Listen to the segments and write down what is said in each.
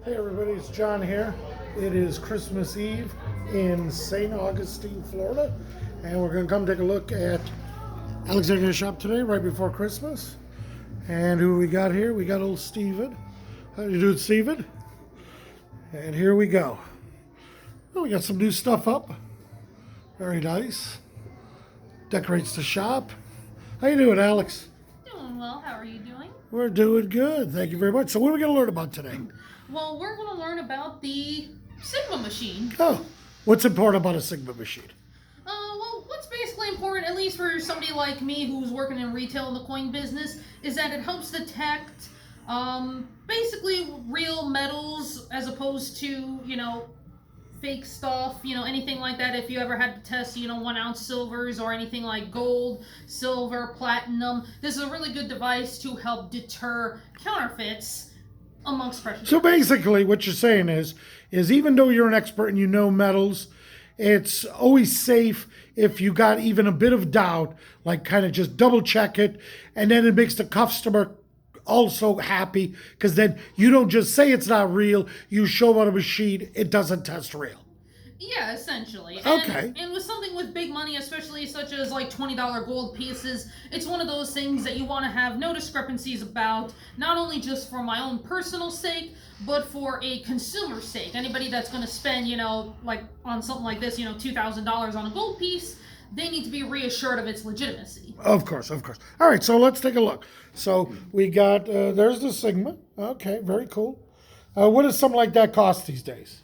Hey everybody, it's John here. It is Christmas Eve in St. Augustine, Florida, and we're going to come take a look at Alexandria's shop today, right before Christmas. And who we got here? We got old Steven. How you doing, Steven? And here we go. Oh, we got some new stuff up. Very nice. Decorates the shop. How you doing, Alex? Doing well. How are you doing? We're doing good. Thank you very much. So what are we going to learn about today? Well, we're going to learn about the Sigma machine. Oh, what's important about a Sigma machine? Well, what's basically important, at least for somebody like me who's working in retail in the coin business, is that it helps detect basically real metals as opposed to, fake stuff, anything like that. If you ever had to test, 1 ounce silvers or anything like gold, silver, platinum, this is a really good device to help deter counterfeits amongst precious. So basically what you're saying is even though you're an expert and you know metals, it's always safe if you got even a bit of doubt, like kind of just double check it, and then it makes the customer also happy because then you don't just say it's not real, you show them on a machine, it doesn't test real. Yeah, essentially. Okay. And with something with big money, especially such as like $20 gold pieces, it's one of those things that you want to have no discrepancies about, not only just for my own personal sake, but for a consumer's sake. Anybody that's going to spend, like on something like this, $2,000 on a gold piece, they need to be reassured of its legitimacy. Of course. All right, so let's take a look. So we got, there's the Sigma. Okay, very cool. What does something like that cost these days?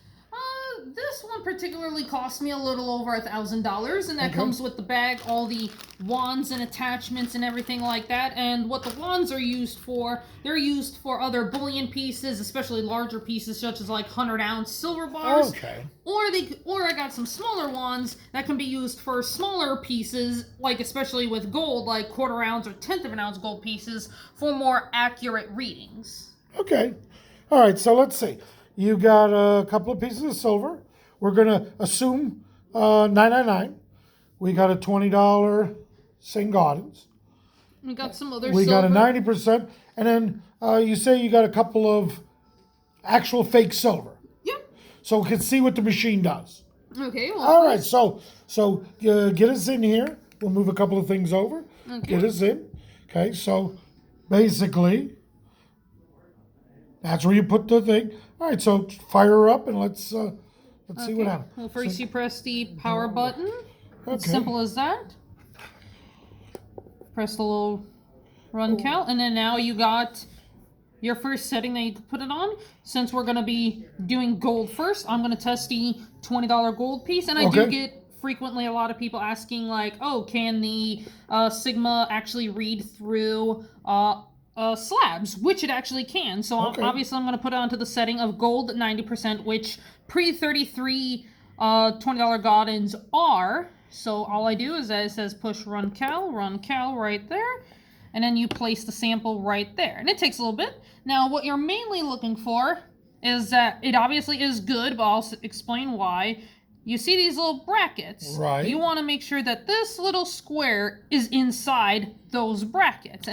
This one particularly cost me a little over $1,000, and that comes with the bag, all the wands and attachments and everything like that. And what the wands are used for, they're used for other bullion pieces, especially larger pieces such as like 100-ounce silver bars. Okay. Or I got some smaller wands that can be used for smaller pieces, like especially with gold, like 1/4 ounce or 1/10 of an ounce gold pieces for more accurate readings. Okay. All right, so let's see. You got a couple of pieces of silver. We're going to assume $9.99. We got a $20 St. Gaudens. We got some other We silver. got a 90%. And then you say you got a couple of actual fake silver. Yep. So we can see what the machine does. Okay, well. All right, so get us in here. We'll move a couple of things over. Okay. Get us in. Okay, so basically, that's where you put the thing. All right, so fire her up and let's see what happens. Well, first you press the power button. Okay. It's simple as that. Press the little run count, and then now you got your first setting that you can put it on. Since we're going to be doing gold first, I'm going to test the $20 gold piece, and I do get frequently a lot of people asking like, oh, can the Sigma actually read through slabs, which it actually can. So obviously I'm going to put it onto the setting of gold 90%, which pre-33 $20 Gaudens are. So all I do is that it says push run cal right there. And then you place the sample right there. And it takes a little bit. Now what you're mainly looking for is that it obviously is good, but I'll explain why. You see these little brackets. Right. You want to make sure that this little square is inside those brackets.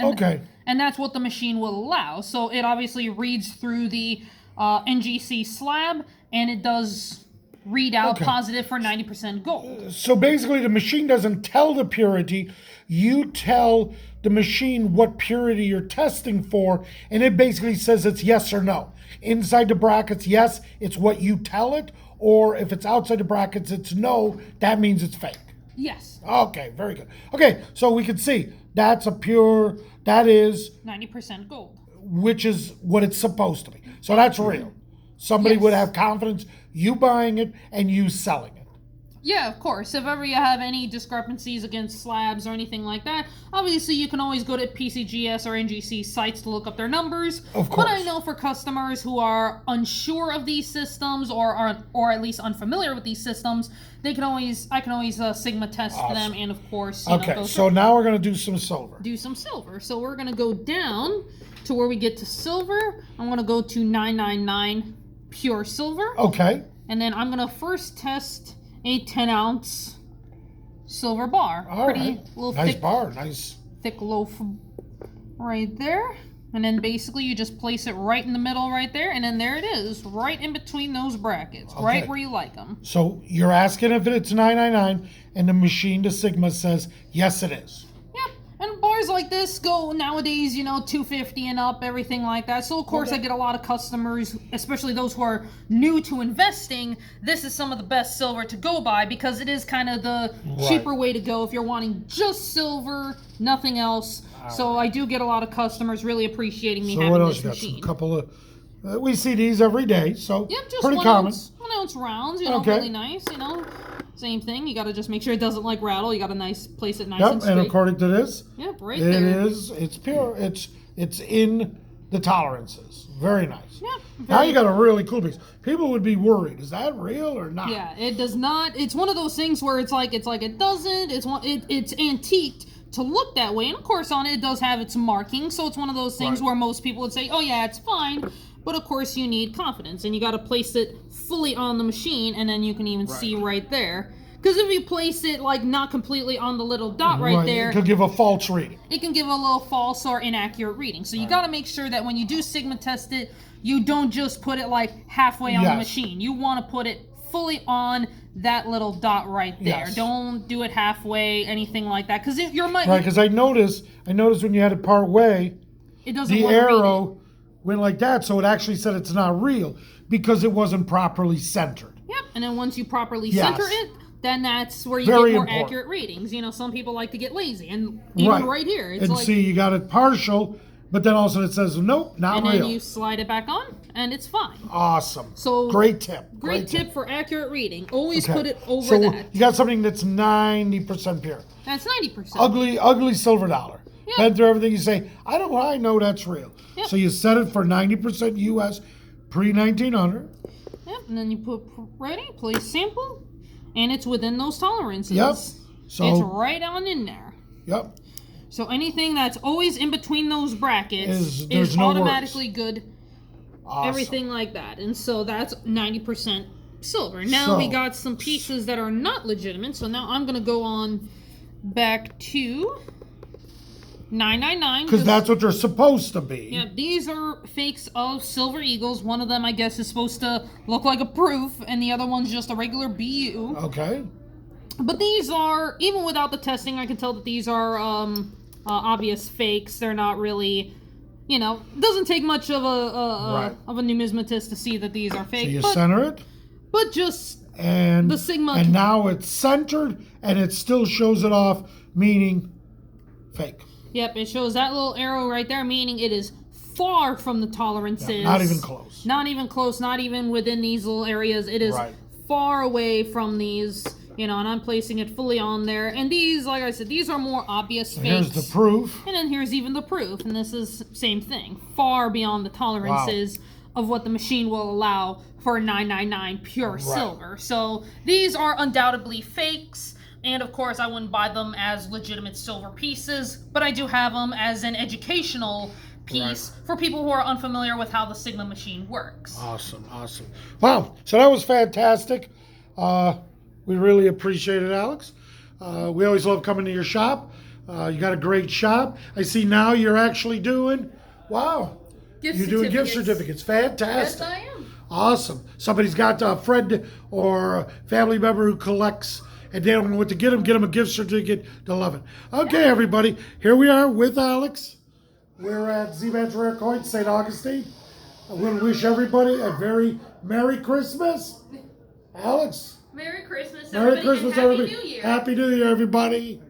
And that's what the machine will allow. So it obviously reads through the NGC slab, and it does read out positive for 90% gold. So basically the machine doesn't tell the purity. You tell the machine what purity you're testing for, and it basically says it's yes or no. Inside the brackets, yes, it's what you tell it, or if it's outside the brackets, it's no, that means it's fake. Yes. Okay, very good. Okay, so we can see that is 90% gold. which is what it's supposed to be. So that's real. Somebody would have confidence you buying it and you selling it. Yeah, of course. If ever you have any discrepancies against slabs or anything like that, obviously you can always go to PCGS or NGC sites to look up their numbers. Of course. But I know for customers who are unsure of these systems or at least unfamiliar with these systems, I can always Sigma test them, and of course, Okay, so now we're going to do some silver. Do some silver. So we're going to go down to where we get to silver. I'm going to go to 999 pure silver. Okay. And then I'm going to first test a 10-ounce silver bar. All Pretty right. little Nice thick bar. Nice. thick loaf right there. And then basically you just place it right in the middle right there, and then there it is, right in between those brackets, right where you like them. So you're asking if it's $9.99, and the machine to Sigma says, yes, it is. Yep. And bars like this go nowadays, $250 and up, everything like that. So of course I get a lot of customers, especially those who are new to investing. This is some of the best silver to go by because it is kind of the cheaper way to go if you're wanting just silver, nothing else. So I do get a lot of customers really appreciating me having this machine. A couple of, we see these every day, so just pretty common. 1 ounce rounds, really nice, Same thing. You got to just make sure it doesn't rattle. You got to place it nice and straight. And according to this, right there. It's pure. It's in the tolerances. Very nice. Now you got a really cool piece. People would be worried. Is that real or not? Yeah, it does not. It's one of those things where it's like it doesn't. It's antiqued to look that way, and of course on it does have its marking, so it's one of those things where most people would say, oh yeah, it's fine, but of course you need confidence, and you got to place it fully on the machine, and then you can even see right there, because if you place it not completely on the little dot right there, it could give a false reading. It can give a little false or inaccurate reading, so you got to make sure that when you do Sigma test it, you don't just put it halfway on the machine. You want to put it fully on that little dot right there. Don't do it halfway, anything like that, because you're because I noticed when you had it part way, it doesn't. The arrow went like that, so it actually said it's not real because it wasn't properly centered. Yep, and then once you properly center it, then that's where you get more accurate readings. Some people like to get lazy, and even right here, it's see, you got it partial. But then also it says, nope, not real. And then you slide it back on, and it's fine. Awesome. So great tip. Great tip for accurate reading. Always put it over that. You got something that's 90% pure. That's 90%. Ugly silver dollar. Yep. Been through everything. You say, I know that's real. Yep. So you set it for 90% U.S. pre-1900. Yep, and then you put ready, place sample, and it's within those tolerances. Yep. So it's right on in there. Yep. So anything that's always in between those brackets is no automatically good. Awesome. Everything like that. And so that's 90% silver. Now we got some pieces that are not legitimate. So now I'm going to go on back to 999. Because that's what they're supposed to be. Yeah, these are fakes of silver eagles. One of them, I guess, is supposed to look like a proof, and the other one's just a regular BU. Okay. But these are, even without the testing, I can tell that these are obvious fakes. They're not really, doesn't take much of a numismatist to see that these are fake. So you center it. But just and the Sigma. And now it's centered, and it still shows it off, meaning fake. Yep, it shows that little arrow right there, meaning it is far from the tolerances. Yeah, not even close. Not even close, not even within these little areas. It is far away from these, and I'm placing it fully on there. And these, like I said, these are more obvious fakes. Here's the proof. And then here's even the proof. And this is same thing. Far beyond the tolerances of what the machine will allow for 999 pure silver. So these are undoubtedly fakes. And of course, I wouldn't buy them as legitimate silver pieces, but I do have them as an educational piece for people who are unfamiliar with how the Sigma machine works. Awesome. Wow, so that was fantastic. We really appreciate it, Alex. We always love coming to your shop. You got a great shop. I see now you're actually doing, you're doing gift certificates. Fantastic. Yes, I am. Awesome. Somebody's got a friend or a family member who collects and they don't know what to get them a gift certificate. They'll love it. Okay, everybody, here we are with Alex. We're at Z-Man's Rare Coins, St. Augustine. I want to wish everybody a very Merry Christmas. Alex. Merry Christmas, everybody. Merry Christmas, everybody. Happy New Year. Happy New Year, everybody.